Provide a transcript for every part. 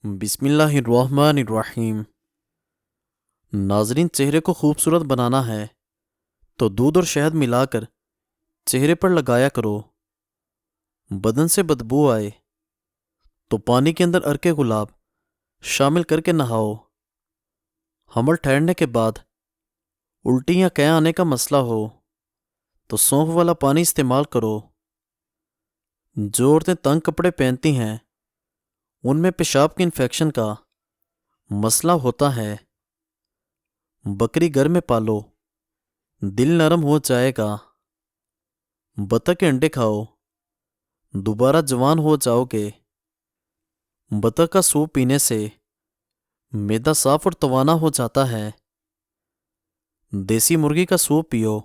بسم اللہ الرحمن الرحیم۔ ناظرین، چہرے کو خوبصورت بنانا ہے تو دودھ اور شہد ملا کر چہرے پر لگایا کرو۔ بدن سے بدبو آئے تو پانی کے اندر عرق گلاب شامل کر کے نہاؤ۔ حمل ٹھہرنے کے بعد الٹی یا قے آنے کا مسئلہ ہو تو سونف والا پانی استعمال کرو۔ جو عورتیں تنگ کپڑے پہنتی ہیں ان میں پیشاب کے انفیکشن کا مسئلہ ہوتا ہے۔ بکری گھر میں پالو، دل نرم ہو جائے گا۔ بطخ کے انڈے کھاؤ، دوبارہ جوان ہو جاؤ گے۔ بطخ کا سوپ پینے سے معدہ صاف اور توانا ہو جاتا ہے۔ دیسی مرغی کا سوپ پیو،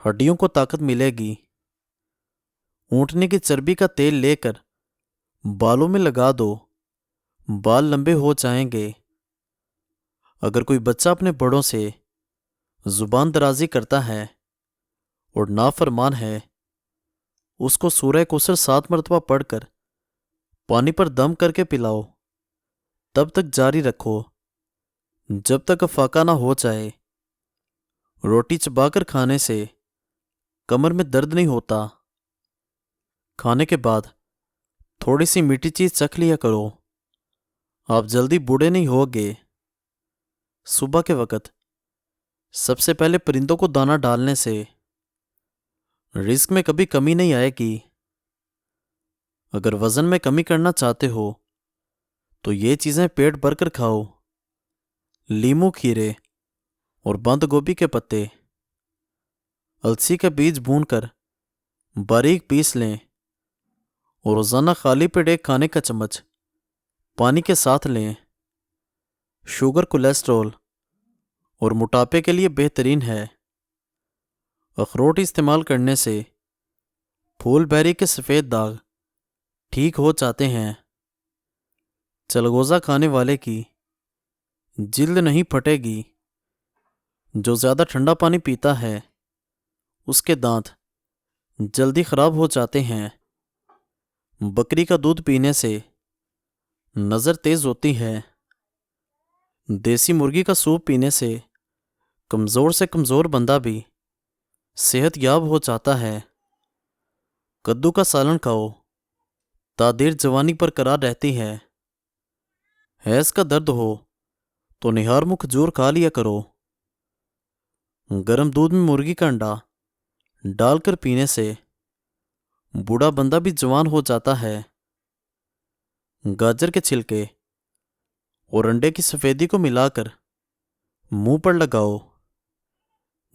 ہڈیوں کو طاقت ملے گی۔ اونٹنے کی چربی کا تیل لے کر بالوں میں لگا دو، بال لمبے ہو جائیں گے۔ اگر کوئی بچہ اپنے بڑوں سے زبان درازی کرتا ہے اور نافرمان ہے، اس کو سورہ کوثر 7 مرتبہ پڑھ کر پانی پر دم کر کے پلاؤ۔ تب تک جاری رکھو جب تک افاقہ نہ ہو جائے۔ روٹی چبا کر کھانے سے کمر میں درد نہیں ہوتا۔ کھانے کے بعد تھوڑی سی میٹھی چیز چکھ لیا کرو، آپ جلدی بوڑھے نہیں ہوگے۔ صبح کے وقت سب سے پہلے پرندوں کو دانہ ڈالنے سے رزق میں کبھی کمی نہیں آئے گی۔ اگر وزن میں کمی کرنا چاہتے ہو تو یہ چیزیں پیٹ بھر کر کھاؤ۔ لیموں، کھیرے اور بند گوبھی کے پتے، السی کا بیج بھون کر باریک پیس لیں اور روزانہ خالی پیٹ ایک کھانے کا چمچ پانی کے ساتھ لیں۔ شوگر، کولیسٹرول اور موٹاپے کے لیے بہترین ہے۔ اخروٹ استعمال کرنے سے پھول بیری کے سفید داغ ٹھیک ہو جاتے ہیں۔ چلغوزہ کھانے والے کی جلد نہیں پھٹے گی۔ جو زیادہ ٹھنڈا پانی پیتا ہے اس کے دانت جلدی خراب ہو جاتے ہیں۔ بکری کا دودھ پینے سے نظر تیز ہوتی ہے۔ دیسی مرغی کا سوپ پینے سے کمزور سے کمزور بندہ بھی صحت یاب ہو جاتا ہے۔ کدو کا سالن کھاؤ، تادیر جوانی برقرار رہتی ہے۔ حیض کا درد ہو تو نہار منہ کھجور کھا لیا کرو۔ گرم دودھ میں مرغی کا انڈا ڈال کر پینے سے بوڑھا بندہ بھی جوان ہو جاتا ہے۔ گاجر کے چھلکے اور انڈے کی سفیدی کو ملا کر منہ پر لگاؤ،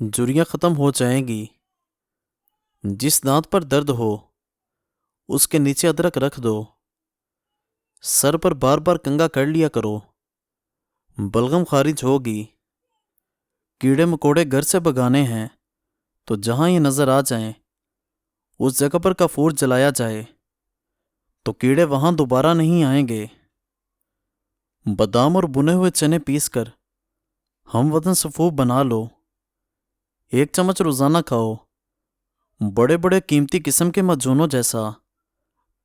جھریاں ختم ہو جائیں گی۔ جس دانت پر درد ہو اس کے نیچے ادرک رکھ دو۔ سر پر بار بار کنگھا کر لیا کرو، بلغم خارج ہوگی۔ کیڑے مکوڑے گھر سے بھگانے ہیں تو جہاں یہ نظر آ جائیں اس جگہ پر کافور جلایا جائے تو کیڑے وہاں دوبارہ نہیں آئیں گے۔ بادام اور بنے ہوئے چنے پیس کر ہم وزن سفوف بنا لو، 1 چمچ روزانہ کھاؤ۔ بڑے بڑے قیمتی قسم کے مجونوں جیسا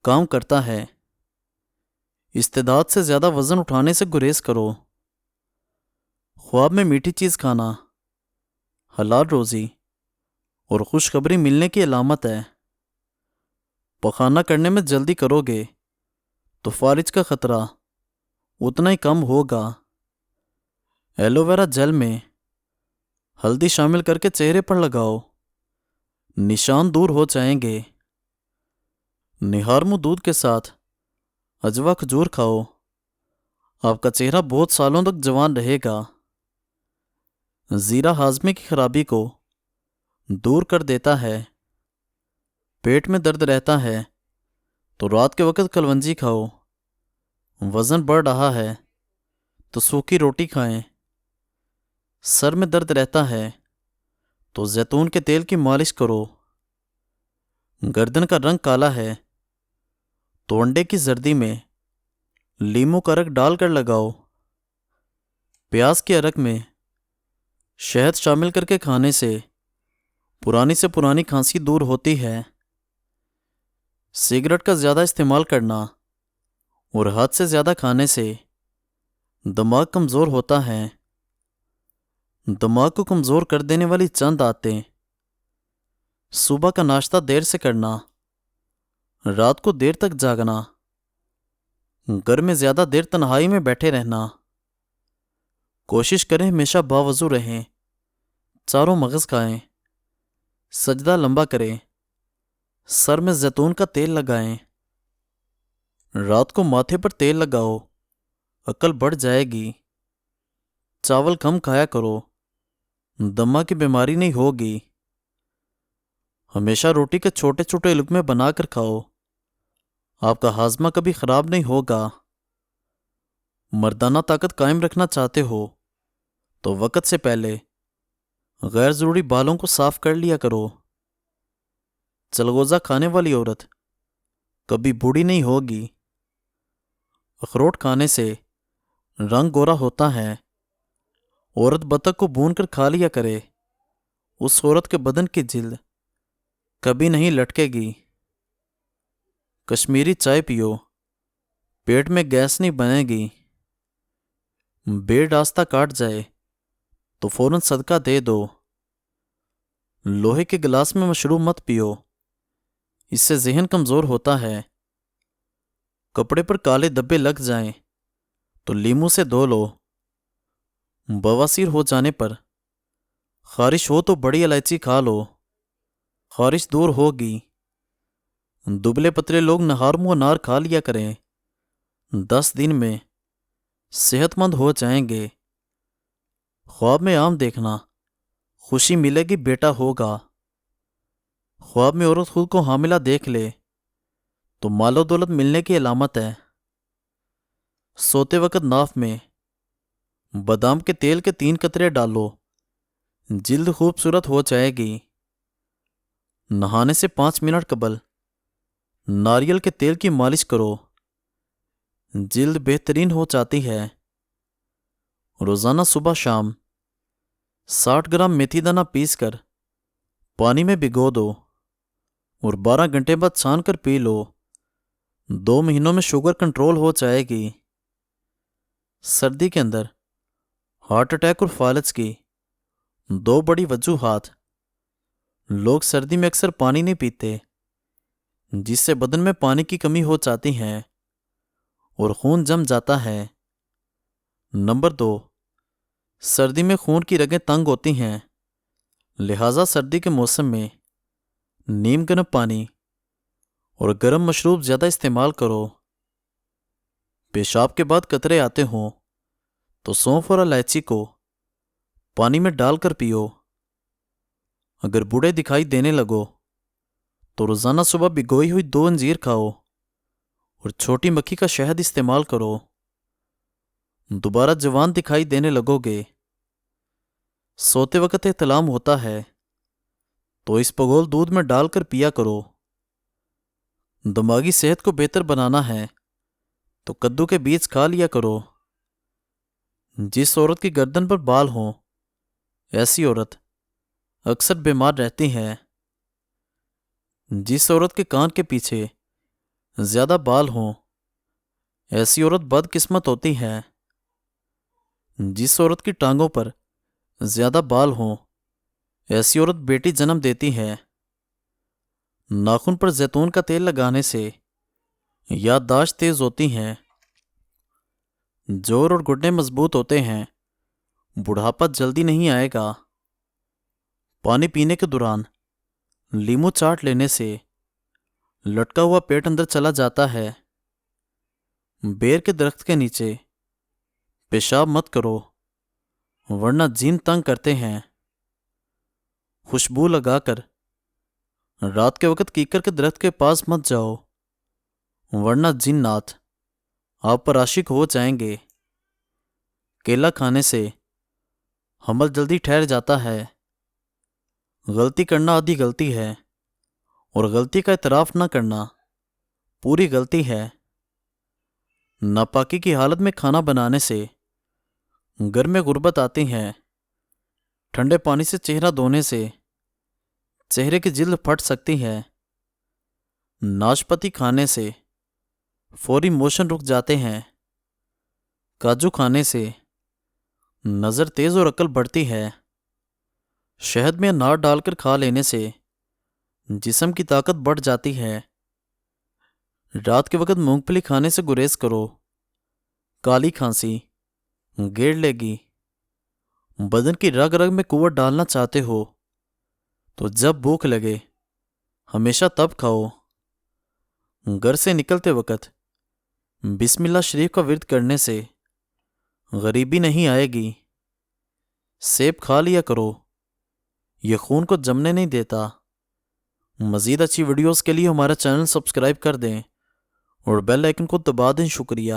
کام کرتا ہے۔ استعداد سے زیادہ وزن اٹھانے سے گریز کرو۔ خواب میں میٹھی چیز کھانا حلال روزی اور خوشخبری ملنے کی علامت ہے۔ پخانہ کرنے میں جلدی کرو گے تو فالج کا خطرہ اتنا ہی کم ہوگا۔ ایلو ویرا جل میں ہلدی شامل کر کے چہرے پر لگاؤ، نشان دور ہو جائیں گے۔ نہار منہ دودھ کے ساتھ اجوا کھجور کھاؤ، آپ کا چہرہ بہت سالوں تک جوان رہے گا۔ زیرہ ہاضمے کی خرابی کو دور کر دیتا ہے۔ پیٹ میں درد رہتا ہے تو رات کے وقت کلونجی کھاؤ۔ وزن بڑھ رہا ہے تو سوکھی روٹی کھائیں۔ سر میں درد رہتا ہے تو زیتون کے تیل کی مالش کرو۔ گردن کا رنگ کالا ہے تو انڈے کی زردی میں لیموں کا رس ڈال کر لگاؤ۔ پیاز کے عرق میں شہد شامل کر کے کھانے سے پرانی سے پرانی کھانسی دور ہوتی ہے۔ سگریٹ کا زیادہ استعمال کرنا اور حد سے زیادہ کھانے سے دماغ کمزور ہوتا ہے۔ دماغ کو کمزور کر دینے والی چند عادتیں: صبح کا ناشتہ دیر سے کرنا، رات کو دیر تک جاگنا، گھر میں زیادہ دیر تنہائی میں بیٹھے رہنا۔ کوشش کریں ہمیشہ باوضو رہیں، چاروں مغز کھائیں، سجدہ لمبا کریں، سر میں زیتون کا تیل لگائیں۔ رات کو ماتھے پر تیل لگاؤ، عقل بڑھ جائے گی۔ چاول کم کھایا کرو، دمہ کی بیماری نہیں ہوگی۔ ہمیشہ روٹی کے چھوٹے چھوٹے لقمے بنا کر کھاؤ، آپ کا ہاضمہ کبھی خراب نہیں ہوگا۔ مردانہ طاقت قائم رکھنا چاہتے ہو تو وقت سے پہلے غیر ضروری بالوں کو صاف کر لیا کرو۔ چلغوزہ کھانے والی عورت کبھی بوڑھی نہیں ہوگی۔ اخروٹ کھانے سے رنگ گورا ہوتا ہے۔ عورت بطخ کو بھون کر کھا لیا کرے، اس عورت کے بدن کی جلد کبھی نہیں لٹکے گی۔ کشمیری چائے پیو، پیٹ میں گیس نہیں بنے گی۔ بیڑ راستہ کاٹ جائے تو فوراً صدقہ دے دو۔ لوہے کے گلاس میں مشروب مت پیو، اس سے ذہن کمزور ہوتا ہے۔ کپڑے پر کالے دبے لگ جائیں تو لیموں سے دھو لو۔ بواسیر ہو جانے پر خارش ہو تو بڑی الائچی کھا لو، خارش دور ہوگی۔ دبلے پتلے لوگ نہار منہ انار کھا لیا کریں، 10 دن میں صحت مند ہو جائیں گے۔ خواب میں آم دیکھنا، خوشی ملے گی بیٹا ہوگا۔ خواب میں عورت خود کو حاملہ دیکھ لے تو مال و دولت ملنے کی علامت ہے۔ سوتے وقت ناف میں بادام کے تیل کے 3 قطرے ڈالو، جلد خوبصورت ہو جائے گی۔ نہانے سے 5 منٹ قبل ناریل کے تیل کی مالش کرو، جلد بہترین ہو جاتی ہے۔ روزانہ صبح شام 60 گرام میتھی دانہ پیس کر پانی میں بھگو دو اور 12 گھنٹے بعد چھان کر پی لو۔ 2 مہینوں میں شوگر کنٹرول ہو جائے گی۔ سردی کے اندر ہارٹ اٹیک اور فالج کی 2 بڑی وجوہات: لوگ سردی میں اکثر پانی نہیں پیتے، جس سے بدن میں پانی کی کمی ہو جاتی ہے اور خون جم جاتا ہے۔ نمبر 2، سردی میں خون کی رگیں تنگ ہوتی ہیں، لہٰذا سردی کے موسم میں نیم گرم پانی اور گرم مشروب زیادہ استعمال کرو۔ پیشاب کے بعد قطرے آتے ہوں تو سونف اور الائچی کو پانی میں ڈال کر پیو۔ اگر بوڑھے دکھائی دینے لگو تو روزانہ صبح بھگوئی ہوئی 2 انجیر کھاؤ اور چھوٹی مکھی کا شہد استعمال کرو۔ دوبارہ جوان دکھائی دینے لگو گے۔ سوتے وقت احتلام ہوتا ہے تو اس پگول دودھ میں ڈال کر پیا کرو۔ دماغی صحت کو بہتر بنانا ہے تو کدو کے بیج کھا لیا کرو۔ جس عورت کی گردن پر بال ہوں، ایسی عورت اکثر بیمار رہتی ہے۔ جس عورت کے کان کے پیچھے زیادہ بال ہوں، ایسی عورت بد قسمت ہوتی ہے۔ جس عورت کی ٹانگوں پر زیادہ بال ہوں، ایسی عورت بیٹی جنم دیتی ہے۔ ناخن پر زیتون کا تیل لگانے سے یادداشت تیز ہوتی ہے، جوڑ اور گھٹنے مضبوط ہوتے ہیں، بڑھاپا جلدی نہیں آئے گا۔ پانی پینے کے دوران لیموں چاٹ لینے سے لٹکا ہوا پیٹ اندر چلا جاتا ہے۔ بیر کے درخت کے نیچے پیشاب مت کرو ورنہ جن تنگ کرتے ہیں۔ خوشبو لگا کر رات کے وقت کیکر کے درخت کے پاس مت جاؤ ورنہ جنات آپ پر عاشق ہو جائیں گے۔ کیلا کھانے سے حمل جلدی ٹھہر جاتا ہے۔ غلطی کرنا آدھی غلطی ہے اور غلطی کا اعتراف نہ کرنا پوری غلطی ہے۔ ناپاکی کی حالت میں کھانا بنانے سے گھر میں غربت آتی ہے۔ ٹھنڈے پانی سے چہرہ دھونے سے چہرے کی جلد پھٹ سکتی ہے۔ ناشپاتی کھانے سے فوری موشن رک جاتے ہیں۔ کاجو کھانے سے نظر تیز اور عقل بڑھتی ہے۔ شہد میں انار ڈال کر کھا لینے سے جسم کی طاقت بڑھ جاتی ہے۔ رات کے وقت مونگ پھلی کھانے سے گریز کرو، کالی کھانسی گھیر لے گی۔ بدن کی رگ رگ میں قوت ڈالنا چاہتے ہو تو جب بھوک لگے ہمیشہ تب کھاؤ۔ گھر سے نکلتے وقت بسم اللہ شریف کا ورد کرنے سے غریبی نہیں آئے گی۔ سیب کھا لیا کرو، یہ خون کو جمنے نہیں دیتا۔ مزید اچھی ویڈیوز کے لیے ہمارا چینل سبسکرائب کر دیں اور بیل آئیکن کو دبا دیں۔ شکریہ۔